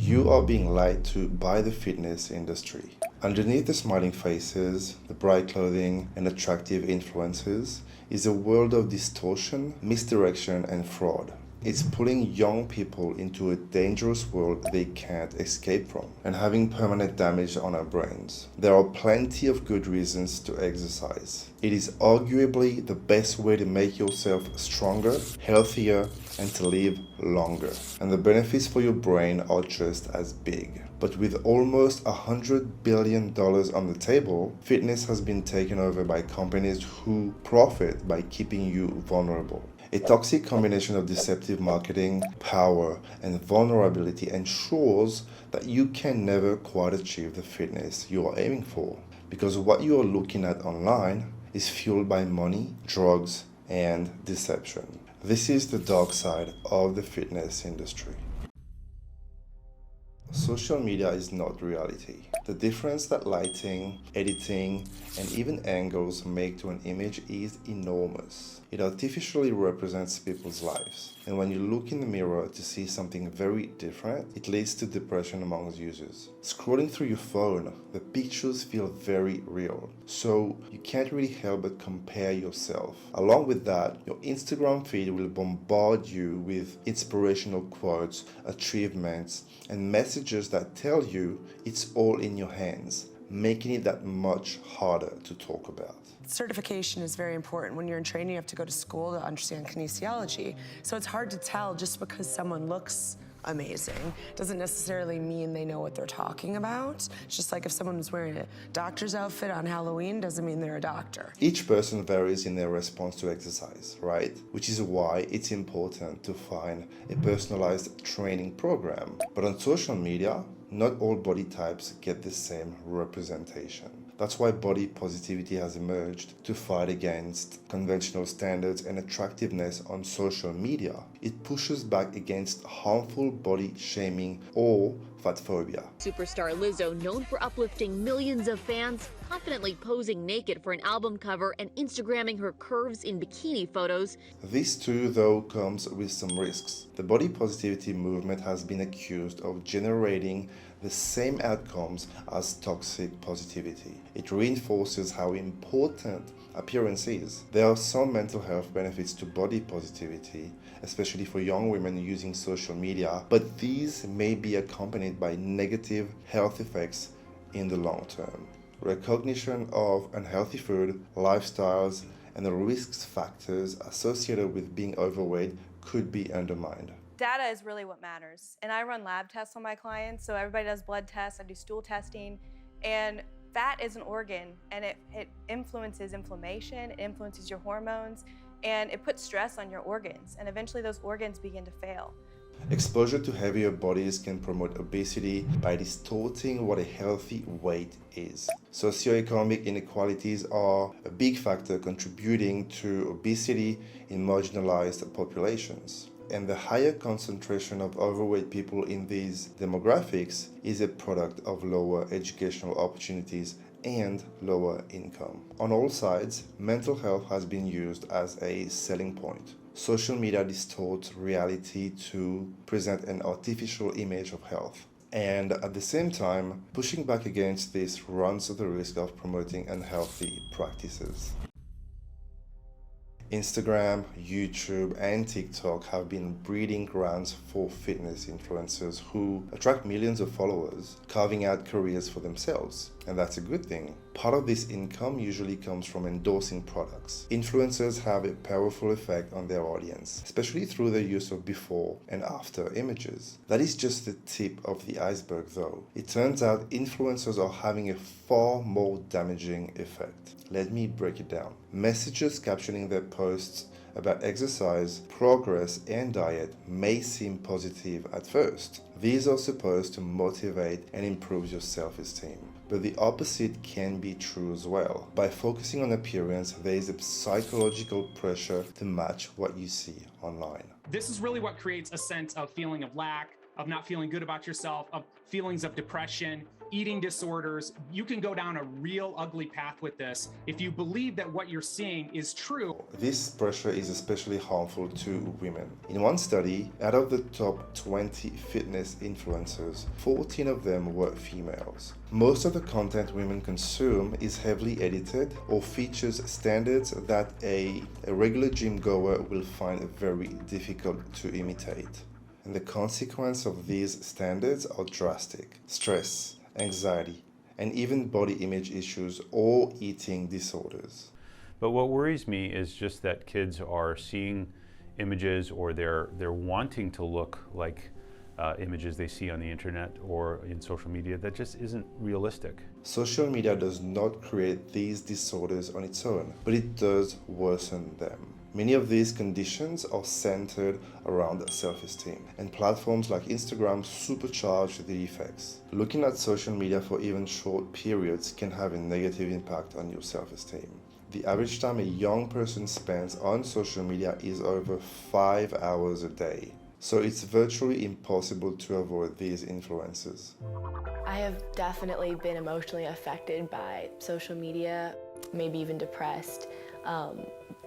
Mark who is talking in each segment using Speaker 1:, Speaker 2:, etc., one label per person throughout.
Speaker 1: You are being lied to by the fitness industry. Underneath the smiling faces, the bright clothing, and attractive influencers is a world of distortion, misdirection, and fraud. It's pulling young people into a dangerous world they can't escape from and having permanent damage on our brains. There are plenty of good reasons to exercise. It is arguably the best way to make yourself stronger, healthier, and to live longer. And the benefits for your brain are just as big. But with almost $100 billion on the table, fitness has been taken over by companies who profit by keeping you vulnerable. A toxic combination of deceptive marketing, power, and vulnerability ensures that you can never quite achieve the fitness you are aiming for, because what you are looking at online is fueled by money, drugs, and deception. This is the dark side of the fitness industry. Social media is not reality. The difference that lighting, editing, and even angles make to an image is enormous. It artificially represents people's lives. And when you look in the mirror to see something very different, it leads to depression among users. Scrolling through your phone, the pictures feel very real. So you can't really help but compare yourself. Along with that, your Instagram feed will bombard you with inspirational quotes, achievements, and messages that tell you it's all in your hands, making it that much harder to talk about.
Speaker 2: Certification is very important. When you're in training, you have to go to school to understand kinesiology. So it's hard to tell just because someone looks amazing doesn't necessarily mean they know what they're talking about. It's just like if someone was wearing a doctor's outfit on Halloween doesn't mean they're a doctor.
Speaker 1: Each person varies in their response to exercise, right? Which is why it's important to find a personalized training program. But on social media, not all body types get the same representation. That's why body positivity has emerged to fight against conventional standards and attractiveness on social media. It pushes back against harmful body shaming or fat phobia.
Speaker 3: Superstar Lizzo, known for uplifting millions of fans, confidently posing naked for an album cover and Instagramming her curves in bikini photos.
Speaker 1: This too, though, comes with some risks. The body positivity movement has been accused of generating the same outcomes as toxic positivity. It reinforces how important appearance is. There are some mental health benefits to body positivity, especially for young women using social media, but these may be accompanied by negative health effects in the long term. Recognition of unhealthy food, lifestyles, and the risk factors associated with being overweight could be undermined.
Speaker 4: Data is really what matters. And I run lab tests on my clients, so everybody does blood tests, I do stool testing, and fat is an organ, and it influences inflammation, it influences your hormones, and it puts stress on your organs, and eventually those organs begin to fail.
Speaker 1: Exposure to heavier bodies can promote obesity by distorting what a healthy weight is. Socioeconomic inequalities are a big factor contributing to obesity in marginalized populations. And the higher concentration of overweight people in these demographics is a product of lower educational opportunities and lower income. On all sides, mental health has been used as a selling point. Social media distorts reality to present an artificial image of health. And at the same time, pushing back against this runs the risk of promoting unhealthy practices. Instagram, YouTube, and TikTok have been breeding grounds for fitness influencers who attract millions of followers, carving out careers for themselves. And that's a good thing. Part of this income usually comes from endorsing products. Influencers have a powerful effect on their audience, especially through the use of before and after images. That is just the tip of the iceberg, though. It turns out influencers are having a far more damaging effect. Let me break it down. Messages captioning their posts about exercise, progress, and diet may seem positive at first. These are supposed to motivate and improve your self-esteem. But the opposite can be true as well. By focusing on appearance, there is a psychological pressure to match what you see online.
Speaker 5: This is really what creates a sense of feeling of lack, of not feeling good about yourself, of feelings of depression, eating disorders. You can go down a real ugly path with this if you believe that what you're seeing is true.
Speaker 1: This pressure is especially harmful to women. In one study, out of the top 20 fitness influencers, 14 of them were females. Most of the content women consume is heavily edited or features standards that a regular gym goer will find very difficult to imitate. And the consequence of these standards are drastic: stress, anxiety, and even body image issues or eating disorders.
Speaker 6: But what worries me is just that kids are seeing images, or they're wanting to look like images they see on the internet or in social media that just isn't realistic.
Speaker 1: Social media does not create these disorders on its own, but it does worsen them. Many of these conditions are centered around self-esteem, and platforms like Instagram supercharge the effects. Looking at social media for even short periods can have a negative impact on your self-esteem. The average time a young person spends on social media is over 5 hours a day. So it's virtually impossible to avoid these influences.
Speaker 7: I have definitely been emotionally affected by social media, maybe even depressed,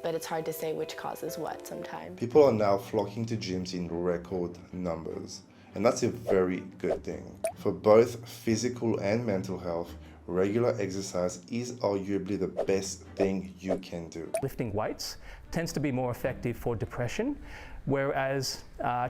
Speaker 7: but it's hard to say which causes what sometimes.
Speaker 1: People are now flocking to gyms in record numbers, and that's a very good thing. For both physical and mental health, regular exercise is arguably the best thing you can do.
Speaker 8: Lifting weights tends to be more effective for depression, whereas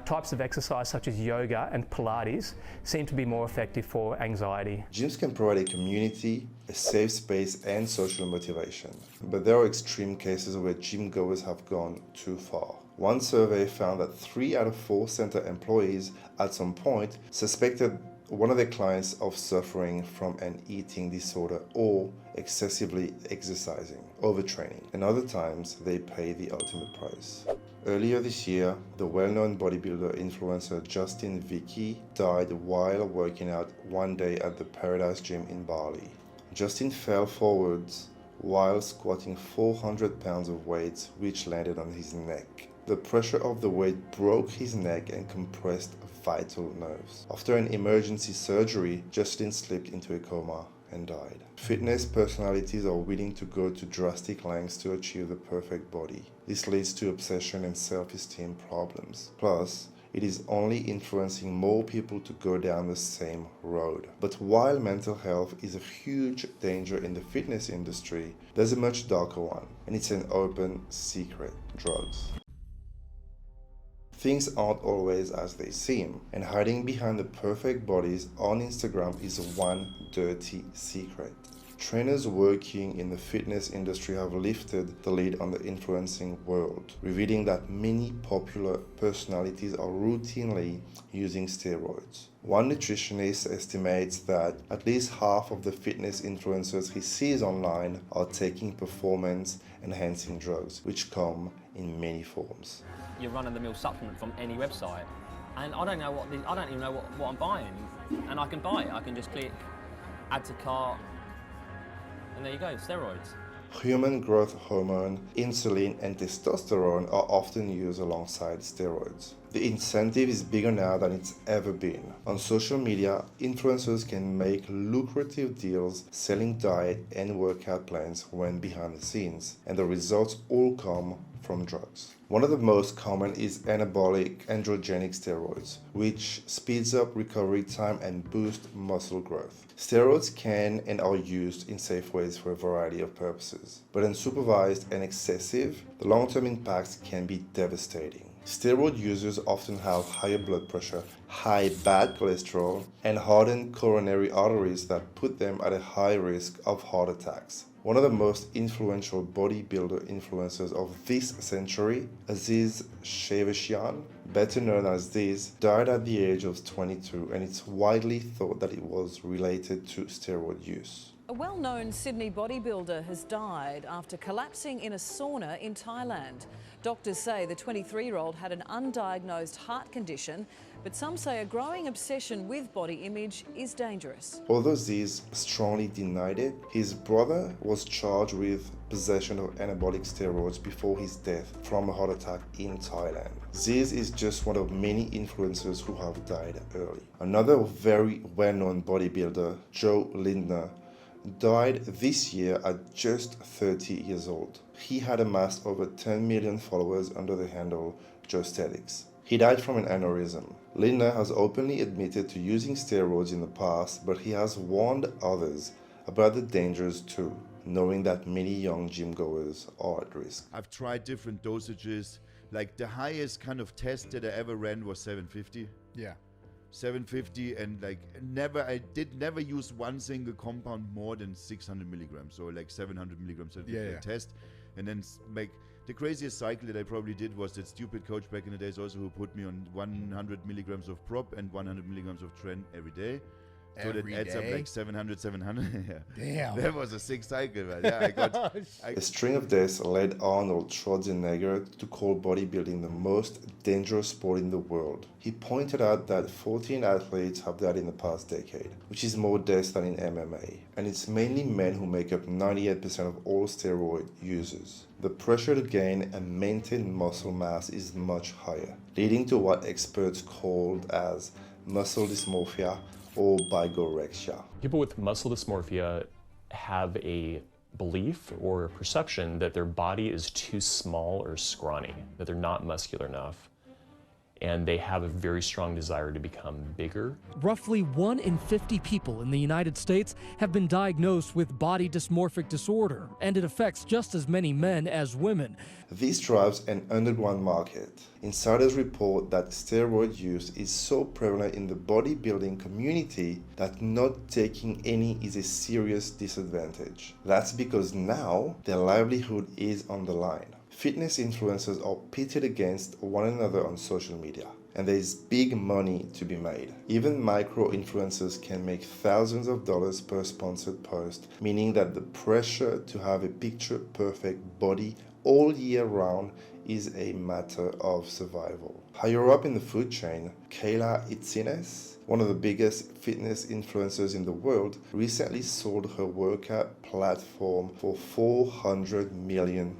Speaker 8: types of exercise such as yoga and Pilates seem to be more effective for anxiety.
Speaker 1: Gyms can provide a community, a safe space, and social motivation. But there are extreme cases where gym goers have gone too far. One survey found that 3 out of 4 center employees at some point suspected one of their clients of suffering from an eating disorder or excessively exercising, overtraining, and other times they pay the ultimate price. Earlier this year, the well-known bodybuilder influencer Justin Vicky died while working out one day at the Paradise Gym in Bali. Justin fell forwards while squatting 400 pounds of weights, which landed on his neck. The pressure of the weight broke his neck and compressed vital nerves. After an emergency surgery, Justin slipped into a coma and died. Fitness personalities are willing to go to drastic lengths to achieve the perfect body. This leads to obsession and self-esteem problems. Plus, it is only influencing more people to go down the same road. But while mental health is a huge danger in the fitness industry, there's a much darker one, and it's an open secret: drugs. Things aren't always as they seem, and hiding behind the perfect bodies on Instagram is one dirty secret. Trainers working in the fitness industry have lifted the lid on the influencing world, revealing that many popular personalities are routinely using steroids. One nutritionist estimates that at least half of the fitness influencers he sees online are taking performance-enhancing drugs, which come in many forms.
Speaker 9: Your run-of-the-mill supplement from any website, and I don't even know what I'm buying, and I can buy it. I can just click add to cart, and there you go, steroids.
Speaker 1: Human growth hormone, insulin, and testosterone are often used alongside steroids. The incentive is bigger now than it's ever been. On social media, influencers can make lucrative deals selling diet and workout plans when behind the scenes, and the results all come from drugs. One of the most common is anabolic androgenic steroids, which speeds up recovery time and boosts muscle growth. Steroids can and are used in safe ways for a variety of purposes, but unsupervised and excessive, the long-term impacts can be devastating. Steroid users often have higher blood pressure, high bad cholesterol, and hardened coronary arteries that put them at a high risk of heart attacks. One of the most influential bodybuilder influencers of this century, Aziz Shavashian, better known as Diz, died at the age of 22, and it's widely thought that it was related to steroid use.
Speaker 10: A well-known Sydney bodybuilder has died after collapsing in a sauna in Thailand. Doctors say the 23-year-old had an undiagnosed heart condition but some say a growing obsession with body image is dangerous.
Speaker 1: Although Ziz strongly denied it, his brother was charged with possession of anabolic steroids before his death from a heart attack in Thailand. Ziz is just one of many influencers who have died early. Another very well-known bodybuilder, Joe Lindner, died this year at just 30 years old. He had amassed over 10 million followers under the handle Joe Statics. He died from an aneurysm. Lindner has openly admitted to using steroids in the past, but he has warned others about the dangers too, knowing that many young gym goers are at risk.
Speaker 11: I've tried different dosages. Like the highest kind of test that I ever ran was 750.
Speaker 12: Yeah.
Speaker 11: 750, and like I did never use one single compound more than 600 milligrams or like 700 milligrams of test, and then make the craziest cycle that I probably did was that stupid coach back in the days also who put me on 100 milligrams of prop and 100 milligrams of tren every day. So that adds up like 700. Yeah.
Speaker 12: Damn.
Speaker 11: That was a sick cycle, man. Yeah,
Speaker 1: A string of deaths led Arnold Schwarzenegger to call bodybuilding the most dangerous sport in the world. He pointed out that 14 athletes have died in the past decade, which is more deaths than in MMA. And it's mainly men who make up 98% of all steroid users. The pressure to gain and maintain muscle mass is much higher, leading to what experts called as muscle dysmorphia or bigorexia.
Speaker 13: People with muscle dysmorphia have a belief or a perception that their body is too small or scrawny, that they're not muscular enough, and they have a very strong desire to become bigger.
Speaker 14: Roughly 1 in 50 people in the United States have been diagnosed with body dysmorphic disorder, and it affects just as many men as women.
Speaker 1: This drives an underground market. Insiders report that steroid use is so prevalent in the bodybuilding community that not taking any is a serious disadvantage. That's because now their livelihood is on the line. Fitness influencers are pitted against one another on social media, and there is big money to be made. Even micro-influencers can make thousands of dollars per sponsored post, meaning that the pressure to have a picture-perfect body all year round is a matter of survival. Higher up in the food chain, Kayla Itzines, one of the biggest fitness influencers in the world, recently sold her workout platform for $400 million.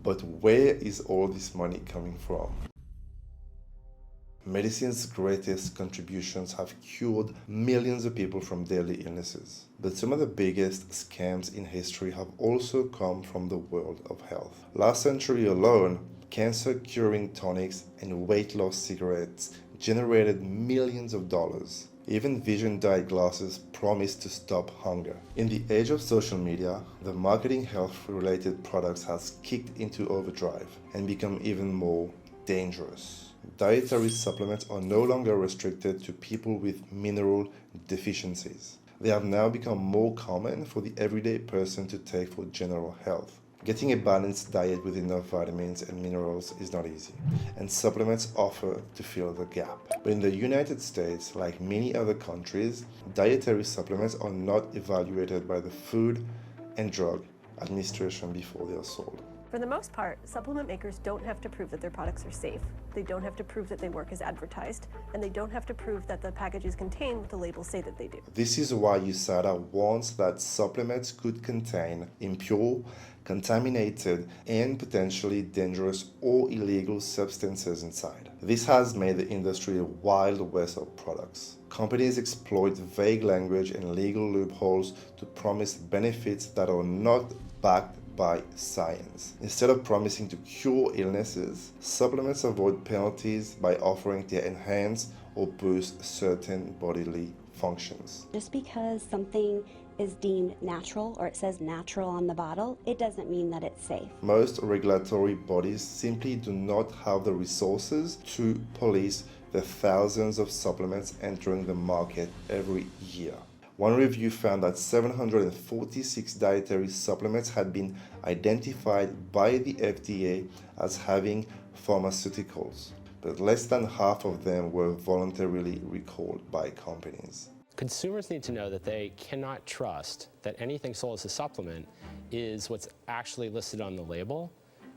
Speaker 1: But where is all this money coming from? Medicine's greatest contributions have cured millions of people from deadly illnesses. But some of the biggest scams in history have also come from the world of health. Last century alone, cancer-curing tonics and weight loss cigarettes generated millions of dollars. Even vision dyed glasses promise to stop hunger. In the age of social media, the marketing health-related products has kicked into overdrive and become even more dangerous. Dietary supplements are no longer restricted to people with mineral deficiencies. They have now become more common for the everyday person to take for general health. Getting a balanced diet with enough vitamins and minerals is not easy, and supplements offer to fill the gap. But in the United States, like many other countries, dietary supplements are not evaluated by the Food and Drug Administration before they are sold.
Speaker 15: For the most part, supplement makers don't have to prove that their products are safe. They don't have to prove that they work as advertised, and they don't have to prove that the packages contain what the labels say that they do.
Speaker 1: This is why USADA warns that supplements could contain impure, contaminated, and potentially dangerous or illegal substances inside. This has made the industry a wild west of products. Companies exploit vague language and legal loopholes to promise benefits that are not backed by science. Instead of promising to cure illnesses, supplements avoid penalties by offering to enhance or boost certain bodily functions.
Speaker 16: Just because something is deemed natural or it says natural on the bottle, it doesn't mean that it's safe.
Speaker 1: Most regulatory bodies simply do not have the resources to police the thousands of supplements entering the market every year. One review found that 746 dietary supplements had been identified by the FDA as having pharmaceuticals, but less than half of them were voluntarily recalled by companies.
Speaker 17: Consumers need to know that they cannot trust that anything sold as a supplement is what's actually listed on the label,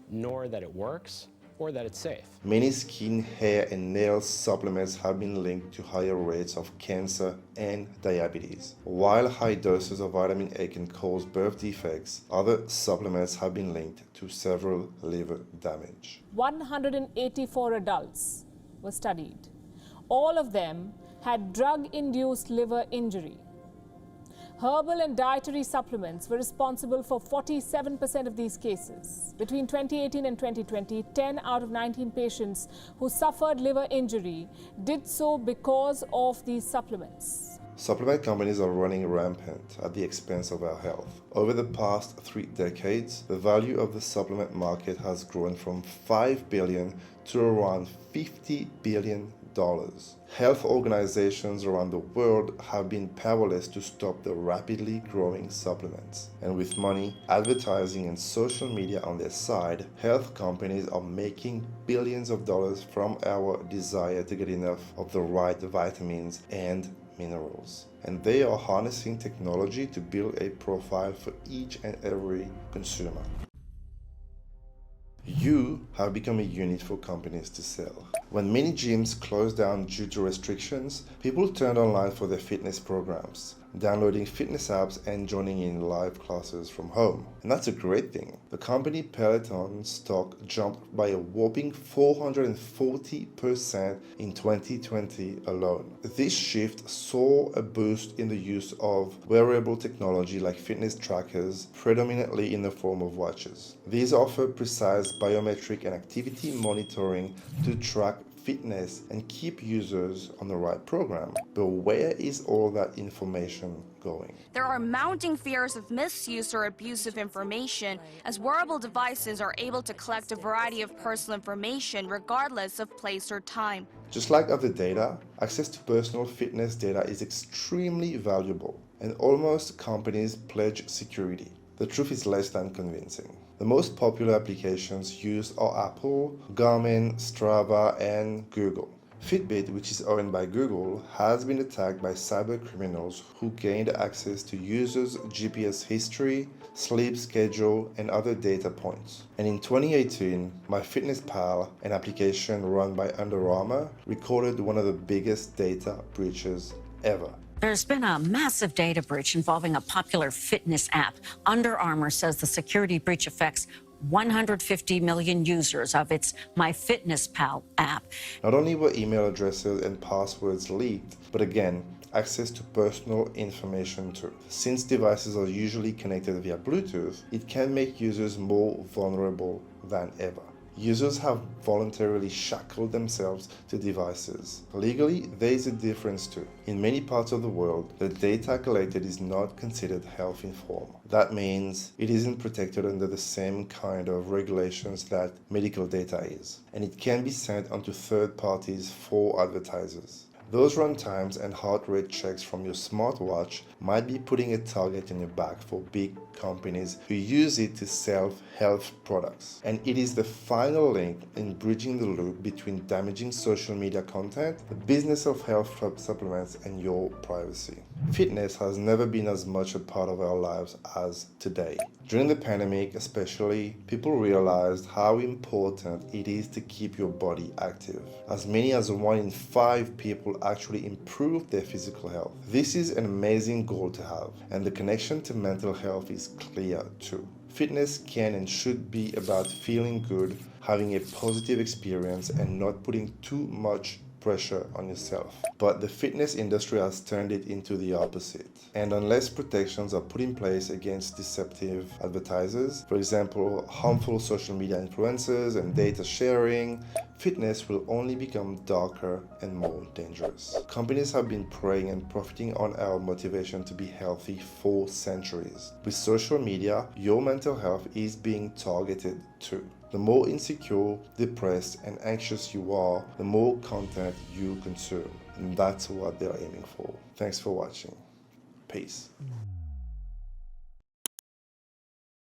Speaker 17: nor that it works or that it's safe.
Speaker 1: Many skin, hair, and nail supplements have been linked to higher rates of cancer and diabetes. While high doses of vitamin A can cause birth defects, other supplements have been linked to several liver damage.
Speaker 12: 184 adults were studied. All of them had drug-induced liver injury. Herbal and dietary supplements were responsible for 47% of these cases. Between 2018 and 2020, 10 out of 19 patients who suffered liver injury did so because of these supplements.
Speaker 1: Supplement companies are running rampant at the expense of our health. Over the past 3 decades, the value of the supplement market has grown from $5 billion to around $50 billion. Health organizations around the world have been powerless to stop the rapidly growing supplements. And with money, advertising, and social media on their side, health companies are making billions of dollars from our desire to get enough of the right vitamins and minerals. And they are harnessing technology to build a profile for each and every consumer. You have become a unit for companies to sell. When many gyms closed down due to restrictions, people turned online for their fitness programs, downloading fitness apps and joining in live classes from home. And that's a great thing. The company Peloton stock jumped by a whopping 440% in 2020 alone. This shift saw a boost in the use of wearable technology like fitness trackers, predominantly in the form of watches. These offer precise biometric and activity monitoring to track fitness and keep users on the right program. But where is all that information going?
Speaker 18: There are mounting fears of misuse or abuse of information, as wearable devices are able to collect a variety of personal information regardless of place or time.
Speaker 1: Just like other data, access to personal fitness data is extremely valuable, and almost companies pledge security. The truth is less than convincing. The most popular applications used are Apple, Garmin, Strava, and Google. Fitbit, which is owned by Google, has been attacked by cyber criminals who gained access to users' GPS history, sleep schedule, and other data points. And in 2018, MyFitnessPal, an application run by Under Armour, recorded one of the biggest data breaches ever.
Speaker 19: There's been a massive data breach involving a popular fitness app. Under Armour says the security breach affects 150 million users of its MyFitnessPal app.
Speaker 1: Not only were email addresses and passwords leaked, but again, access to personal information too. Since devices are usually connected via Bluetooth, it can make users more vulnerable than ever. Users have voluntarily shackled themselves to devices. Legally, there is a difference too. In many parts of the world, the data collected is not considered health informed. That means it isn't protected under the same kind of regulations that medical data is, and it can be sent onto third parties for advertisers. Those runtimes and heart rate checks from your smartwatch might be putting a target in your back for big companies who use it to sell health products. And it is the final link in bridging the loop between damaging social media content, the business of health supplements, and your privacy. Fitness has never been as much a part of our lives as today. During the pandemic especially, people realized how important it is to keep your body active. As many as 1 in 5 people actually improve their physical health. This is an amazing goal to have, and the connection to mental health is clear too. Fitness can and should be about feeling good, having a positive experience, and not putting too much pressure on yourself. But the fitness industry has turned it into the opposite. And unless protections are put in place against deceptive advertisers, for example, harmful social media influencers and data sharing, fitness will only become darker and more dangerous. Companies have been preying and profiting on our motivation to be healthy for centuries. With social media, your mental health is being targeted too. The more insecure, depressed, and anxious you are, the more content you consume. And that's what they're aiming for. Thanks for watching. Peace.